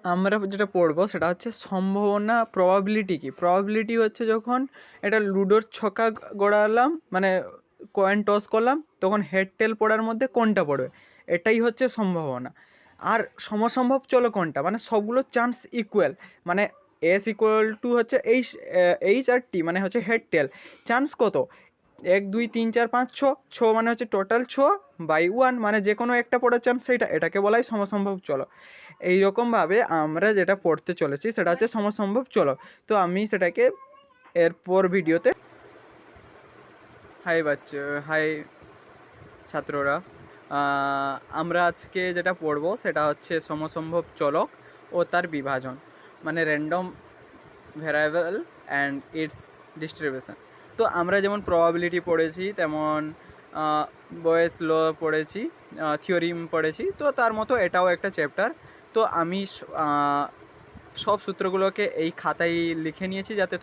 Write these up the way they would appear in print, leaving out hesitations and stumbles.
আমরা যেটা পড়বো সেটা হচ্ছে সম্ভাবনা। প্রবাবিলিটি কি? প্রবাবিলিটি হচ্ছে যখন এটা লুডোর ছক্কা গড়ালাম, মানে কয়েন টস করলাম, তখন হেড টেল পড়ার মধ্যে কোনটা পড়বে, এটাই হচ্ছে সম্ভাবনা। আর সমসম্ভব চলো কোনটা, মানে সবগুলো চান্স ইকুয়াল, মানে এস ইকুয়াল টু হচ্ছে এইচ আর টি, মানে হচ্ছে হেড টেল। চান্স কত? 1 2 3 4 5 6 মানে হচ্ছে টোটাল 6/1, মানে যে কোনো একটা পড়ার চান্স সেইটা, এটাকে বলাই সমসম্ভব চলো। এইরকমভাবে আমরা যেটা পড়তে চলেছি সেটা হচ্ছে সমসম্ভব চলো। তো আমি সেটাকে এরপর ভিডিওতে হাই ছাত্ররা, আমরা আজকে যেটা পড়বো সেটা হচ্ছে সমসম্ভব চলক ও তার বিভাজন, মানে random variable and it's distribution. তো আমরা যেমন প্রবাবিলিটি পড়েছি, তেমন বয়েস ল পড়েছি, থিওরিম পড়েছি, তো তার মতো এটাও একটা চ্যাপ্টার। তো আমি সব সূত্রগুলোকে এই খাতায় লিখে নিয়েছি যাতে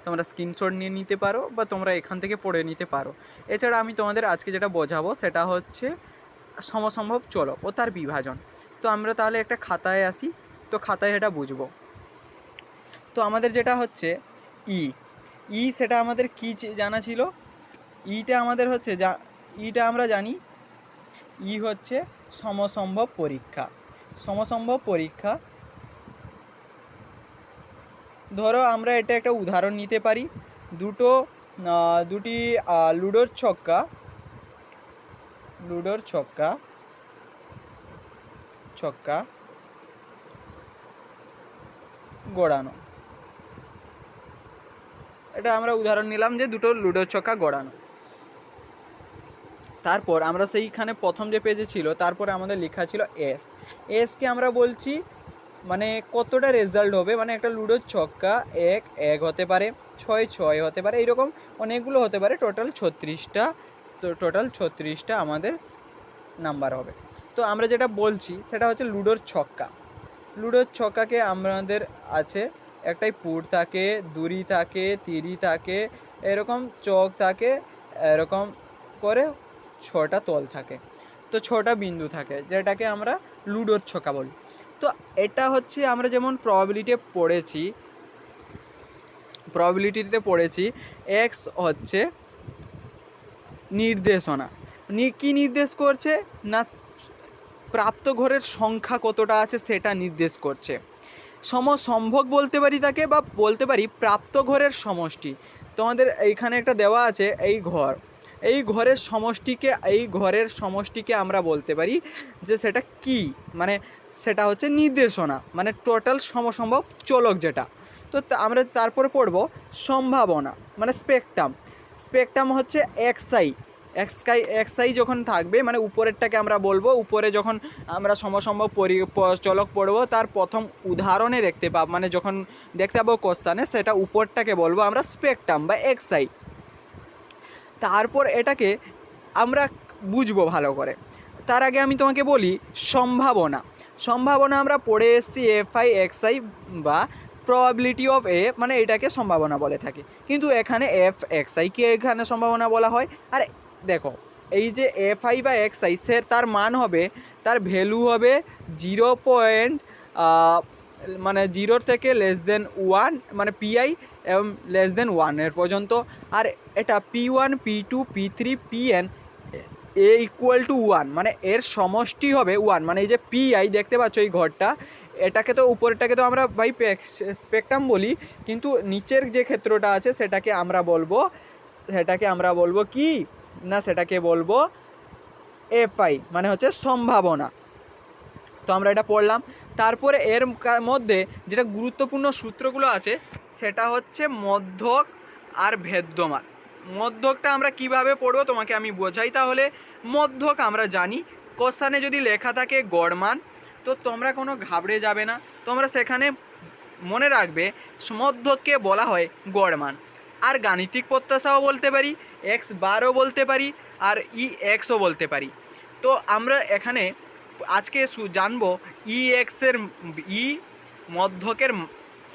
তোমরা স্ক্রিনশট নিয়ে নিতে পারো বা তোমরা এখান থেকে পড়ে নিতে পারো। এছাড়া আমি তোমাদের আজকে যেটা বোঝাবো সেটা হচ্ছে সমসম্ভব চলক ও তার বিভাজন। তো আমরা তাহলে একটা খাতায় আসি, তো খাতায় এটা বুঝবো। তো আমাদের যেটা হচ্ছে ই সেটা আমাদের কী জানা ছিল? ইটা আমাদের হচ্ছে ইটা আমরা জানি, হচ্ছে সমসম্ভব পরীক্ষা। সমসম্ভব পরীক্ষা, ধরো আমরা এটা একটা উদাহরণ নিতে পারি। দুটি লুডোর ছক্কা গড়ানো, এটা আমরা উদাহরণ নিলাম যে দুটো লুডোর ছক্কা গড়ানো। তারপর আমরা সেইখানে প্রথম যে পেজে ছিল তারপরে আমাদের লেখা ছিল এসকে আমরা বলছি মানে কতটা রেজাল্ট হবে, মানে একটা লুডোর ছক্কা 1 হতে পারে, 6 হতে পারে, এইরকম অনেকগুলো হতে পারে, টোটাল 36টা। তো টোটাল 36টা আমাদের নাম্বার হবে। তো আমরা যেটা বলছি সেটা হচ্ছে লুডোর ছক্কাকে আমাদের আছে একটাই পুর থাকে, দুরি থাকে, তিরি থাকে, এরকম চক থাকে, এরকম করে 6টা তল থাকে, তো 6টা বিন্দু থাকে, যেটাকে আমরা লুডোর ছক্কা বলি। তো এটা হচ্ছে আমরা যেমন প্রবাবিলিটিতে পড়েছি এক্স হচ্ছে নির্দেশনা। কী নির্দেশ করছে না, প্রাপ্ত ঘরের সংখ্যা কতটা আছে সেটা নির্দেশ করছে। সমসম্ভব বলতে পারি তাকে, বা বলতে পারি প্রাপ্ত ঘরের সমষ্টি। তোমাদের এইখানে একটা দেওয়া আছে এই ঘরের সমষ্টিকে আমরা বলতে পারি যে সেটা কি, মানে সেটা হচ্ছে নির্দেশনা, মানে টোটাল সমসম্ভব চলক যেটা। তো আমরা তারপরে পড়ব সম্ভাবনা, মানে স্পেকট্রাম হচ্ছে এক্সআই যখন থাকবে, মানে উপরেরটাকে আমরা বলবো, উপরে যখন আমরা সমসম্ভব চলক পড়বো তার প্রথম উদাহরণে দেখতে পাবো, মানে যখন দেখতে পাবো কোশ্চানে, সেটা উপরটাকে বলবো আমরা স্পেকট্রাম বা এক্সআই। তারপর এটাকে আমরা বুঝবো ভালো করে। তার আগে আমি তোমাকে বলি সম্ভাবনা আমরা পড়ে এসেছি এফআই এক্সআই বা প্রবাবিলিটি অফ এ, মানে এটাকে সম্ভাবনা বলে থাকি, কিন্তু এখানে এফ এক্সআইকে এখানে সম্ভাবনা বলা হয়। আর দেখো এই যে এফআই বা এক্সআই তার মান হবে, তার ভ্যালু হবে 0. মানে 0 থেকে <1, মানে পিআই এবং <1 এর পর্যন্ত। আর এটা P1 P2 P3 Pn A equal to 1, মানে এর সমষ্টি হবে 1, মানে এই যে পিআই দেখতে পাচ্ছ এই ঘরটা, এটাকে তো উপরেরটাকে তো আমরা স্পেকট্রাম বলি, কিন্তু নিচের যে ক্ষেত্রটা আছে সেটাকে আমরা বলবো কি না, সেটাকে বলবো এফআই, মানে হচ্ছে সম্ভাবনা। তো আমরা এটা পড়লাম। তারপরে এর মধ্যে যেটা গুরুত্বপূর্ণ সূত্রগুলো আছে সেটা হচ্ছে মধ্যক আর ভেদ্যমান। মধ্যকটা আমরা কিভাবে পড়বো তোমাকে আমি বোঝাই তাহলে। মধ্যক আমরা জানি, কোশ্চানে যদি লেখা থাকে গড়মান, তো তোমরা কোনো ঘাবড়ে যাবে না, তোমরা সেখানে মনে রাখবে মধ্যককে বলা হয় গড়মান। আর গাণিতিক প্রত্যাশাও বলতে পারি, x⁻ বলতে পারি, আর ex বলতে পারি। তো আমরা এখানে আজকে জানবো মধ্যকের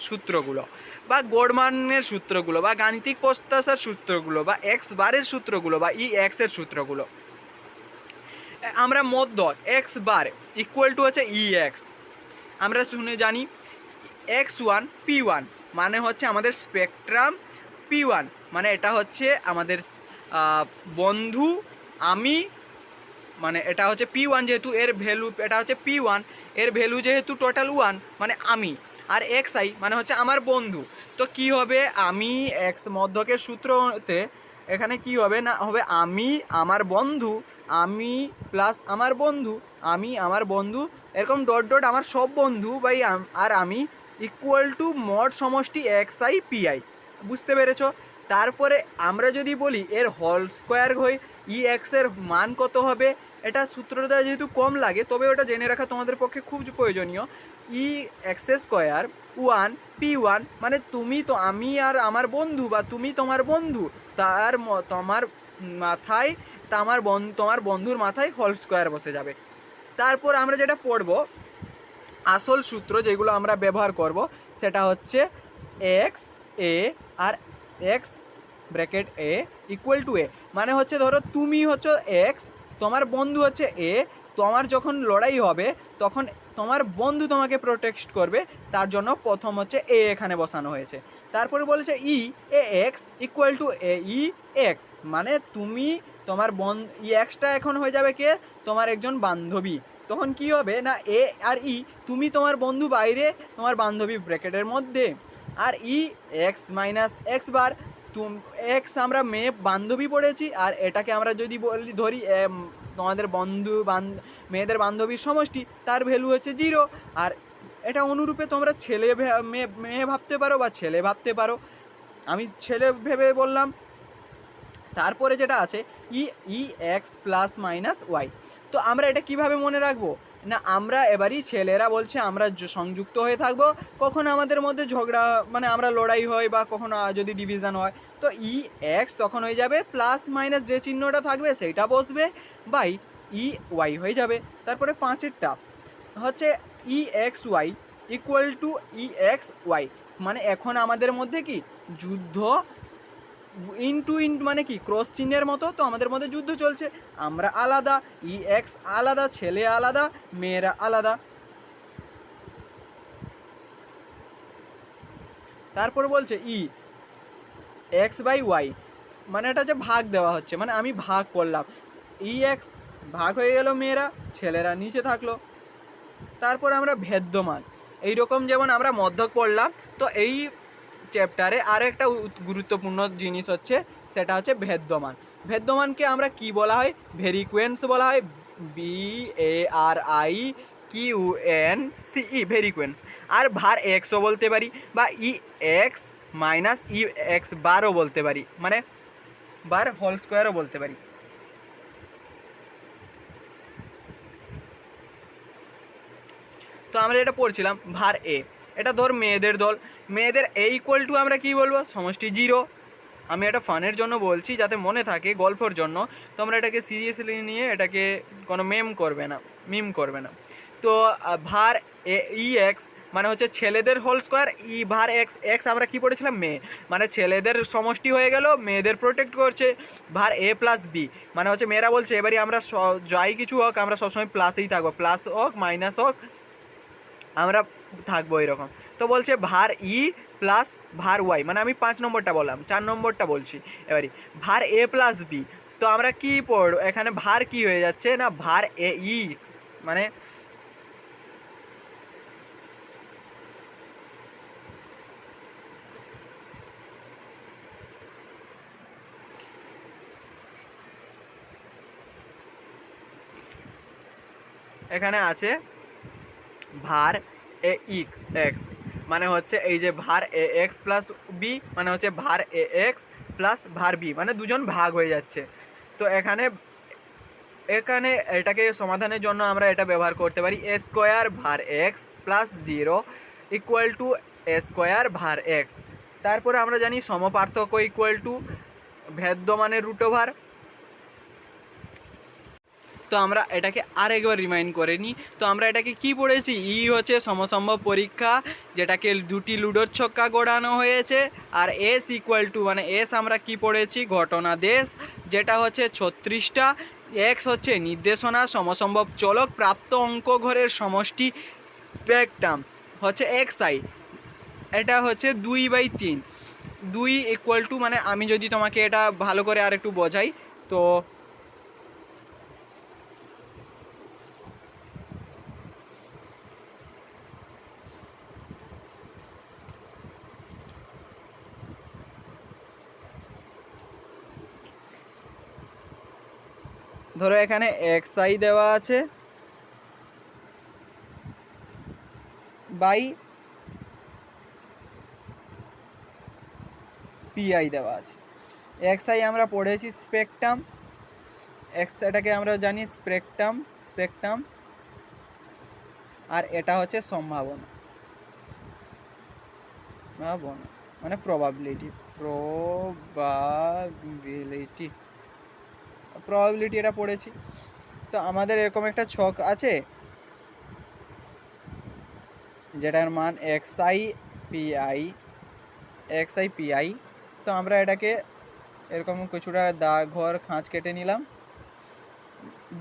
সূত্রগুলো, বা গড়মানের সূত্রগুলো, বা গাণিতিক প্রত্যাশার সূত্রগুলো, বা x⁻ সূত্রগুলো, বা ex এর সূত্রগুলো। আমরা মধ্যক x⁻ ইকুয়াল টু হচ্ছে ex, আমরা শুনে জানি X1P1 মানে হচ্ছে আমাদের স্পেকট্রাম P1, মানে এটা হচ্ছে আমাদের বন্ধু আমি, মানে এটা হচ্ছে P1 যেহেতু এর ভ্যালু, এটা হচ্ছে P1 এর ভ্যালু যেহেতু টোটাল 1 মানে আমি, আর XI মানে হচ্ছে আমার বন্ধু। তো কি হবে, আমি এক্স মধ্যকের সূত্রতে এখানে কি হবে না, হবে আমি আমার বন্ধু, আমি প্লাস আমার বন্ধু, আমি আমার বন্ধু এরকম ডট ডট আমার সব বন্ধু বাই আর আমি ইকুয়াল টু মড সমষ্টি XI/PI। বুঝতে পেরেছো? তারপরে আমরা যদি বলি এর হোল স্কোয়ার হয়ে এর মান কত হবে, এটা সূত্রটা যেহেতু কম লাগে তবে ওটা জেনে রাখা তোমাদের পক্ষে খুব প্রয়োজনীয়। x² 1P1 মানে তুমি তো আমি আর আমার বন্ধু বা তুমি তোমার বন্ধু, তোমার মাথায় তোমার বন্ধুর মাথায় হোল স্কোয়ার বসে যাবে। তারপর আমরা যেটা পড়ব আসল সূত্র যেগুলো আমরা ব্যবহার করব সেটা হচ্ছে XA আর X bracket A equal to A, মানে হচ্ছে ধরো তুমি হচ্ছে X, তোমার বন্ধু হচ্ছে A, তোমার যখন লড়াই হবে তখন তোমার বন্ধু তোমাকে প্রোটেক্ট করবে, তার জন্য প্রথম হচ্ছে A এখানে বসানো হয়েছে। তারপরে বলেছে EAX ইকুয়াল টু AEX, মানে তুমি তোমার এক্সটা এখন হয়ে যাবে কে, তোমার একজন বান্ধবী। তখন কি হবে না এ আর তুমি তোমার বন্ধু বাইরে, তোমার বান্ধবী ব্র্যাকেটের মধ্যে, আর X বার X আমরা মেয়ে বান্ধবী পড়েছি, আর এটাকে আমরা যদি বলি ধরি তোমাদের মেয়েদের বান্ধবীর সমষ্টি, তার ভ্যালু হচ্ছে 0। আর এটা অনুরূপে তোমরা ছেলে মেয়ে ভাবতে পারো বা ছেলে ভাবতে পারো, আমি ছেলে ভেবে বললাম। তারপরে যেটা আছে EX ± Y। তো আমরা এটা কিভাবে মনে রাখবো না, আমরা এবারই ছেলেরা বলছে আমরা সংযুক্ত হয়ে থাকবো, কখন আমাদের মধ্যে ঝগড়া মানে আমরা লড়াই হয় বা কখনো যদি ডিভিশন হয়, তো EX তখন হয়ে যাবে প্লাস মাইনাস যে চিহ্নটা থাকবে সেইটা বসবে বাই EY হয়ে যাবে। তারপরে 5এরটা হচ্ছে EXY ইকুয়াল টু EXY, মানে এখন আমাদের মধ্যে কি যুদ্ধ ইনটু মানে কি ক্রস চিহ্নের মতো, তো আমাদের মধ্যে যুদ্ধ চলছে, আমরা আলাদা, EX আলাদা, ছেলে আলাদা, মেয়েরা আলাদা। তারপর বলছে EX/Y, মানে এটা যে ভাগ দেওয়া হচ্ছে, মানে আমি ভাগ করলাম, EX ভাগ হয়ে গেল মেয়েরা, ছেলেরা নিচে থাকলো। তারপর আমরা ভেদ্যমান, এইরকম যেমন আমরা মধ্যক পড়লাম, তো এই চ্যাপ্টারে আর একটা গুরুত্বপূর্ণ জিনিস হচ্ছে সেটা হচ্ছে ভেদ্যমান। ভেদ্যমানকে আমরা কি বলা হয়, ভেরিকুয়েন্স বলা হয়, VARIQUENCE ভেরিকুয়েন্স। আর ভার এক্সও বলতে পারি বা EX - EX বারও বলতে পারি, মানে বার হোল স্কোয়ারও বলতে পারি। তো আমরা এটা পড়ছিলাম ভার এ, এটা ধর মেয়েদের দল, মেয়েদের A ইকুয়াল টু আমরা কি বলবো, সমষ্টি 0। আমি এটা ফানের জন্য বলছি যাতে মনে থাকে, গল্পর জন্য, তো আমরা এটাকে সিরিয়াসলি নিয়ে এটাকে কোনো মিম করবে না। তো ভার EX মানে হচ্ছে ছেলেদের হোল স্কোয়ার, ভার X আমরা কি পড়েছিলাম, মেয়ে, মানে ছেলেদের সমষ্টি হয়ে গেল, মেয়েদের প্রোটেক্ট করছে। ভার A + B মানে হচ্ছে মেয়েরা বলছে এবারে আমরা যাই কিছু হোক আমরা সবসময় প্লাসেই থাকবো, প্লাস হোক মাইনাস হোক আমরা থাকবো এরকম। তো বলছে ভার প্লাস ভার Y, মানে আমি 5 নম্বরটা বললাম, 4 নম্বরটা বলছি এবারে ভার A + B। তো আমরা কি পড়ব এখানে, ভার কি হয়ে যাচ্ছে না, ভার AX, মানে এখানে আছে ভার AX, মানে হচ্ছে এই যে ভার AX + B মানে হচ্ছে ভার AX প্লাস ভার B, মানে দুজন ভাগ হয়ে যাচ্ছে। তো এখানে এটাকে সমাধানের জন্য আমরা এটা ব্যবহার করতে পারি A² ভার X + 0 ইকুয়াল টু A² ভার X। তারপরে আমরা জানি সমপার্থক্য ইকুয়াল টু ভেদ্য মানের √ওভার। তো আমরা এটাকে আরেকবার রিমাইন্ড করে নিই। তো আমরা এটাকে কি পড়েছি, হচ্ছে সমসম্ভব পরীক্ষা, যেটাকে দুটি লুডোর ছক্কা গড়ানো হয়েছে। আর S ইকুয়াল টু মানে S আমরা কি পড়েছি, ঘটনাদেশ, যেটা হচ্ছে 36টা। X হচ্ছে নির্দেশনা, সমসম্ভব চলক, প্রাপ্ত অঙ্ক ঘরের সমষ্টি স্পেকট্রাম হচ্ছে xi, এটা হচ্ছে 2/3, 2 ইকুয়াল টু, মানে আমি যদি তোমাকে এটা ভালো করে আর একটু বোঝাই, তো ধরো এখানে xi দেওয়া আছে বাই pi দেওয়া আছে। xi আমরা পড়েছি স্পেকট্রাম, এটাকে আমরা জানি স্পেকট্রাম, আর এটা হচ্ছে সম্ভাবনা, মানে প্রবাবিলিটি এটা পড়েছি। তো আমাদের এরকম একটা ছক আছে যেটার মান xi pi। তো আমরা এটাকে এরকম কিছুটা ঘর খাঁজ কেটে নিলাম,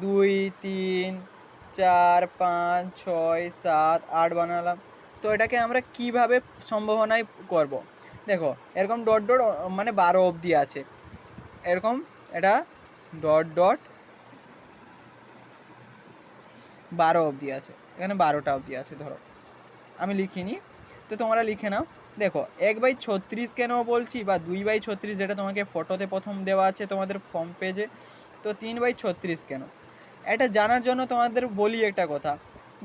2 3 4 5 6 7 8 বানালাম। তো এটাকে আমরা কিভাবে সম্ভাবনায় করব, দেখো এরকম ডট ডট, মানে 12 অবধি আছে, এরকম এটা ডট ডট 12 অবধি আছে, এখানে 12টা অবধি আছে। ধরো আমি লিখিনি, তো তোমরা লিখে নাও। দেখো 1/36 কেন বলছি, বা 2/36 যেটা তোমাকে ফটোতে প্রথম দেওয়া আছে তোমাদের ফর্ম পেজে, তো 3/36 কেন, এটা জানার জন্য তোমাদের বলি একটা কথা।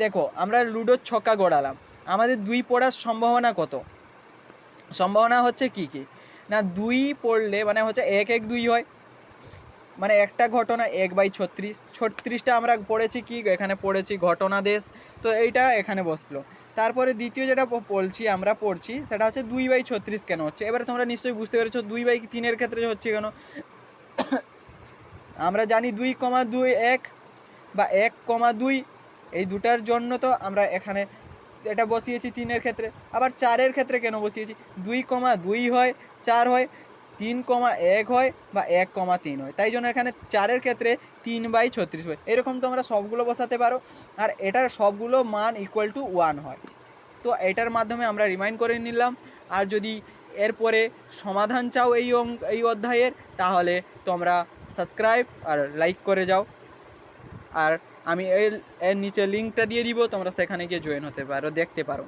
দেখো আমরা লুডোর ছক্কা গড়ালাম, আমাদের 2 পড়ার সম্ভাবনা কত, সম্ভাবনা হচ্ছে কি কি না, 2 পড়লে মানে হচ্ছে 1 1 2 হয়, মানে একটা ঘটনা 1/36, 36টা আমরা পড়েছি কি, এখানে পড়েছি ঘটনা দেশ, তো এইটা এখানে বসলো। তারপরে দ্বিতীয় যেটা আমরা পড়ছি সেটা হচ্ছে 2/36 কেন হচ্ছে। এবারে তোমরা নিশ্চয়ই বুঝতে পেরেছো 2/3 ক্ষেত্রে হচ্ছে কেন। আমরা জানি 2,2 1 বা 1,2 এই দুটার জন্য তো আমরা এখানে এটা বসিয়েছি 3-এর ক্ষেত্রে। আবার 4-এর ক্ষেত্রে কেন বসিয়েছি, 2,2 হয়, 4 হয়, 3,1 হয়, বা 1,3 হয়, তাই জন্য এখানে 4-এর ক্ষেত্রে 3/36 হয়। এরকম তোমরা সবগুলো বসাতে পারো, আর এটার সবগুলো মান ইকুয়াল টু 1 হয়। তো এটার মাধ্যমে আমরা রিমাইন্ড করে নিলাম। আর যদি এরপরে সমাধান চাও এই অধ্যায়ের, তাহলে তোমরা সাবস্ক্রাইব আর লাইক করে যাও, আর আমি এর নিচে লিঙ্কটা দিয়ে দিব, তোমরা সেখানে গিয়ে জয়েন হতে পারো, দেখতে পারো।